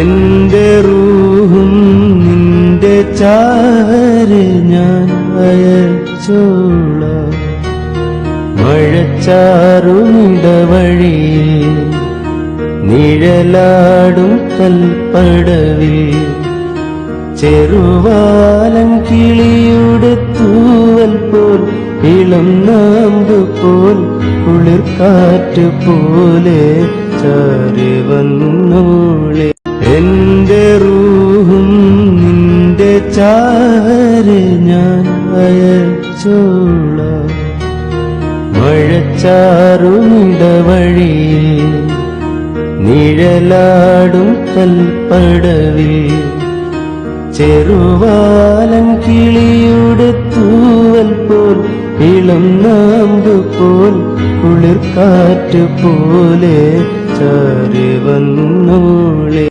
എന്റെ റൂഹും നിന്റെ ചാരെ ഞാൻ അയച്ചോളാം. മഴച്ചാറുമിടവഴിയിൽ നിഴലാടും കൽപ്പടവിൽ ചെറുവാലൻ കിളിയുടെ തൂവൽ പോൽ ഇളം നാമ്പ് പോൽ കുളിർക്കാറ്റ് പോലെ ചാരി വന്നോളെ. എന്റെ റൂഹും നിന്റെ ചാരെ ഞാൻ അയച്ചോളാം. മഴച്ചാറുമിടവഴിയിൽ നിഴലാടും കൽപ്പടവിൽ ചെറുവാലൻ കിളിയുടെ തൂവൽ പോൽ ഇളം നാമ്പ് പോൽ കുളിർക്കാറ്റ് പോലെ ചാരി വന്നോളെ.